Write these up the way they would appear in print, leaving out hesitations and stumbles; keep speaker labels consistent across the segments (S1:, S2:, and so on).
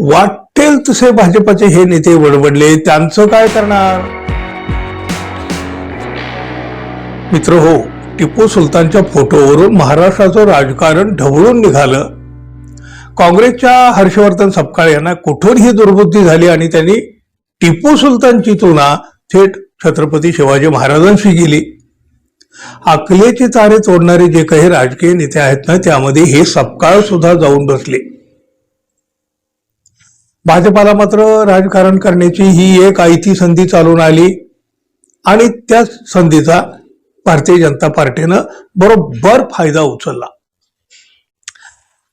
S1: वाटेल तसे भाजपाचे हे नेते बडबडले, त्यांचं काय करणार? मित्र हो, टिपू सुलतानच्या फोटोवरून महाराष्ट्राचं राजकारण ढवळून निघालं. काँग्रेसच्या हर्षवर्धन सपकाळ यांना कुठून ही दुर्बुद्धी झाली आणि त्यांनी टिपू सुलतानची तुलना थेट छत्रपती शिवाजी महाराजांशी केली. अकलेचे तारे तोडणारे जे काही राजकीय नेते आहेत ना, त्यामध्ये हे सपकाळ सुद्धा जाऊन बसले. भाजपाला मात्र राजकारण करण्याची ही एक आयती संधी चालून आली आणि त्या संधीचा भारतीय जनता पार्टीनं बरोबर फायदा उचलला.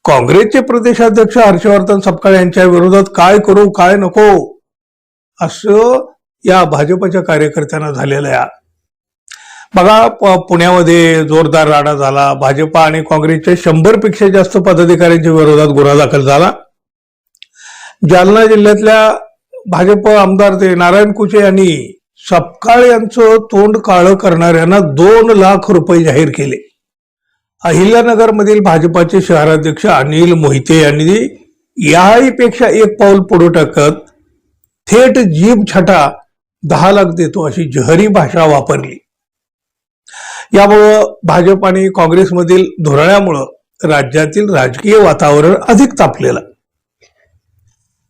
S1: काँग्रेसचे प्रदेशाध्यक्ष हर्षवर्धन सपकाळ यांच्या विरोधात काय करू काय नको असं या भाजपच्या कार्यकर्त्यांना झालेलं आहे. बघा, पुण्यामध्ये जोरदार राडा झाला. भाजपा आणि काँग्रेसच्या 100 पेक्षा जास्त पदाधिकाऱ्यांच्या विरोधात गुन्हा दाखल झाला. जालना जिल्ह्यातल्या भाजप आमदार ते नारायण कुचे यांनी सपकाळ यांचं तोंड काळं करणाऱ्यांना 2 लाख रुपये जाहीर केले. अहिल्यानगरमधील भाजपाचे शहराध्यक्ष अनिल मोहिते यांनी याहीपेक्षा एक पाऊल पुढे टाकत थेट जीभ छटा 10 लाख देतो अशी जहरी भाषा वापरली. यामुळं भाजप आणि काँग्रेसमधील धोरणामुळं राज्यातील राजकीय वातावरण अधिक तापलेलं.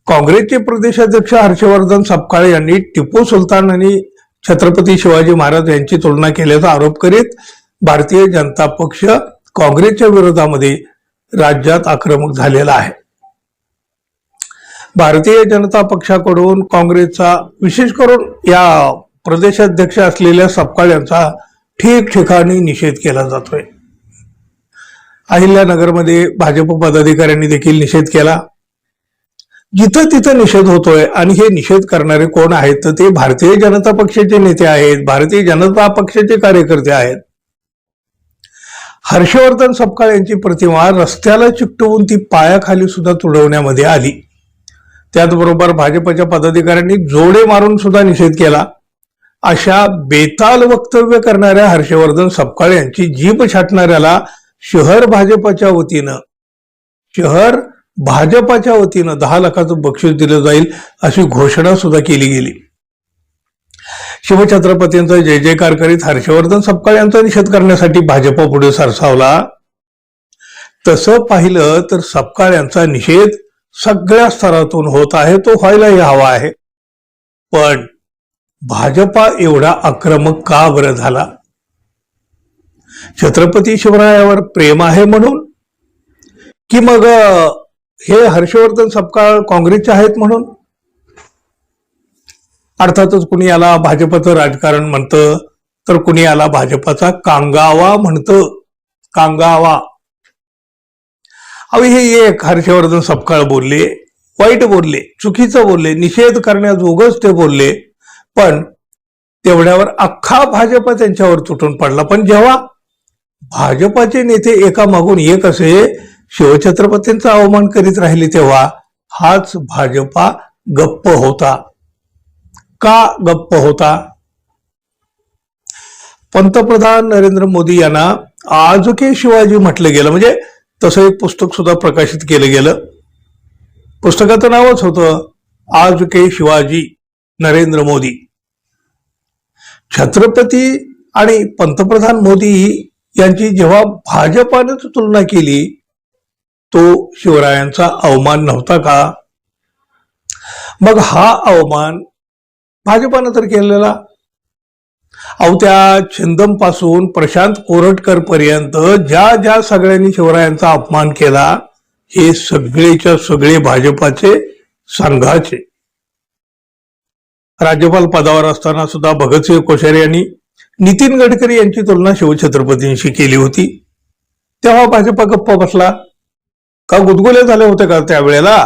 S1: काँग्रेसचे प्रदेशाध्यक्ष हर्षवर्धन सपकाळ यांनी टिपू सुलतान आणि छत्रपती शिवाजी महाराज यांची तुलना केल्याचा आरोप करीत भारतीय जनता पक्ष काँग्रेसच्या विरोधामध्ये राज्यात आक्रमक झालेला आहे. भारतीय जनता पक्षाकडून काँग्रेसचा, विशेष करून या प्रदेशाध्यक्ष असलेल्या सपकाळ यांचा ठिकठिकाणी निषेध केला जातोय. अहिल्यानगरमध्ये भाजप पदाधिकाऱ्यांनी देखील निषेध केला. जिथं तिथं निषेध होतोय आणि हे निषेध करणारे कोण आहेत तर ते भारतीय जनता पक्षाचे नेते आहेत, भारतीय जनता पक्षाचे कार्यकर्ते आहेत. हर्षवर्धन सपकाळ यांची प्रतिमा रस्त्याला चिकटवून ती पायाखाली सुद्धा तुडवण्यामध्ये आली. त्याचबरोबर भाजपच्या पदाधिकाऱ्यांनी जोडे मारून सुद्धा निषेध केला. अशा बेताल वक्तव्य करणाऱ्या हर्षवर्धन सपकाळ यांची जीभ छाटणाऱ्याला शहर भाजपाच्या वतीनं 10 लाखाचं बक्षीस दिलं जाईल अशी घोषणा सुद्धा केली गेली. शिवछत्रपतींचा जय जयकार करीत हर्षवर्धन सपकाळ यांचा निषेध करण्यासाठी भाजप पुढे सरसावला. तसं पाहिलं तर सपकाळ यांचा निषेध सगळ्या स्तरातून होत आहे, तो व्हायलाही हवा आहे. पण भाजपा एवढा आक्रमक का बरं झाला? छत्रपती शिवरायावर प्रेम आहे म्हणून, की मग हे हर्षवर्धन सपकाळ काँग्रेसचे आहेत म्हणून? अर्थातच कुणी याला भाजपचं राजकारण म्हणतं तर कुणी याला भाजपाचा कांगावा म्हणतं. कांगावा. हे एक हर्षवर्धन सपकाळ बोलले, वाईट बोलले, चुकीचं बोलले, निषेध करण्याजोगच ते बोलले, पण तेवढ्यावर अख्खा भाजप त्यांच्यावर तुटून पडला. पण जेव्हा भाजपाचे नेते एकामागून एक असे शिवछत्रपतींचा अवमान करीत राहिले तेव्हा हाच भाजपा गप्प होता. का गप्प होता? पंतप्रधान नरेंद्र मोदी यांना आजके शिवाजी म्हटलं गेलं. म्हणजे तसं एक पुस्तक सुद्धा प्रकाशित केलं गेलं. पुस्तकाचं नावच होतं आजके शिवाजी नरेंद्र मोदी. छत्रपती आणि पंतप्रधान मोदी यांची जेव्हा भाजपानेच तुलना केली तो शिवरायांचा अवमान नव्हता का? मग हा अवमान भाजपानं तर केलेला. त्या छिंदम पासून प्रशांत कोरटकर पर्यंत ज्या सगळ्यांनी शिवरायांचा अपमान केला हे सगळेच्या सगळे भाजपाचे संघाचे. राज्यपाल पदावर असताना सुद्धा भगतसिंग कोश्यारी यांनी नितीन गडकरी यांची तुलना शिवछत्रपतींशी केली होती. तेव्हा भाजपा गप्प बसला का? गुदगुले झाले होते का त्यावेळेला?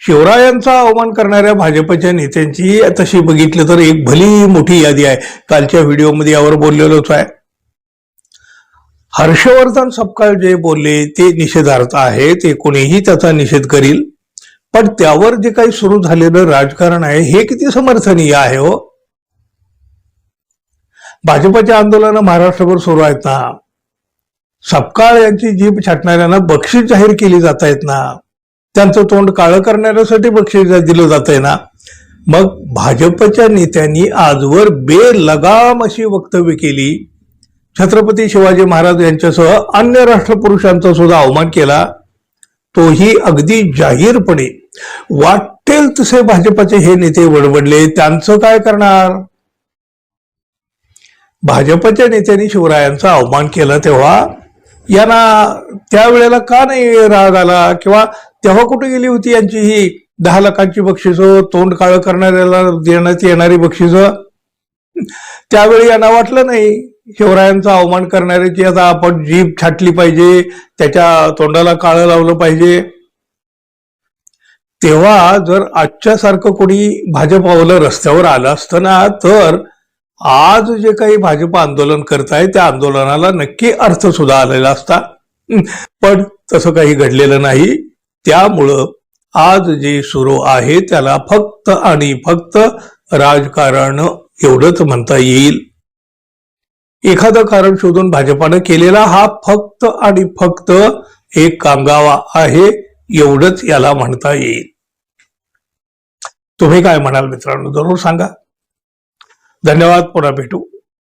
S1: शिवरायांचा अवमान करणाऱ्या भाजपच्या नेत्यांची तशी बघितलं तर एक भली मोठी यादी आहे. कालच्या व्हिडिओमध्ये यावर बोललेलोच आहे. हर्षवर्धन सपकाळ जे बोलले ते निषेधार्थ आहे, ते कोणीही त्याचा निषेध करील. पण त्यावर जे काही सुरू झालेलं राजकारण आहे हे किती समर्थनीय आहे हो? भाजपचे आंदोलन महाराष्ट्रभर सुरू आहेत ना. सपकाळ यांची जीभ छाटणाऱ्यांना बक्षीस जाहीर केली जात आहेत ना. त्यांचं तोंड काळं करण्यासाठी बक्षीस दिलं जातंय ना. मग भाजपच्या नेत्यांनी आजवर बेलगाम अशी वक्तव्य केली. छत्रपती शिवाजी महाराज यांच्यासह अन्य राष्ट्रपुरुषांचा सुद्धा अवमान केला, तोही अगदी जाहीरपणे. वाटेल तसे भाजपचे हे नेते वडवडले, त्यांचं काय करणार? भाजपच्या नेत्यांनी शिवरायांचा अवमान केला तेव्हा यांना त्यावेळेला का नाही राग आला? किंवा तेव्हा कुठे गेली होती यांची ही 10 लाखांची बक्षिसं, तोंड काळं करणाऱ्याला देण्यात येणारी बक्षिसं? त्यावेळी यांना वाटलं नाही शिवरायांचा अवमान करणाऱ्याची आता आपण जीभ छाटली पाहिजे, त्याच्या तोंडाला काळं लावलं पाहिजे. तेव्हा जर आजच्या सारखं कोणी भाजपावलं रस्त्यावर आलं असतं ना, तर आज जे काही भाजप आंदोलन करताय त्या आंदोलनाला नक्की अर्थ सुद्धा आलेला असता. पण तसं काही घडलेलं नाही. त्यामुळं आज जे सुरू आहे त्याला फक्त आणि फक्त राजकारण एवढंच म्हणता येईल. एखादं कारण शोधून भाजपानं केलेला हा फक्त आणि फक्त एक कांगावा आहे, एवढंच याला म्हणता येईल. तुम्ही काय म्हणाल मित्रांनो, जरूर सांगा. धन्यवाद. पुन्हा भेटू.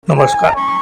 S1: नमस्कार.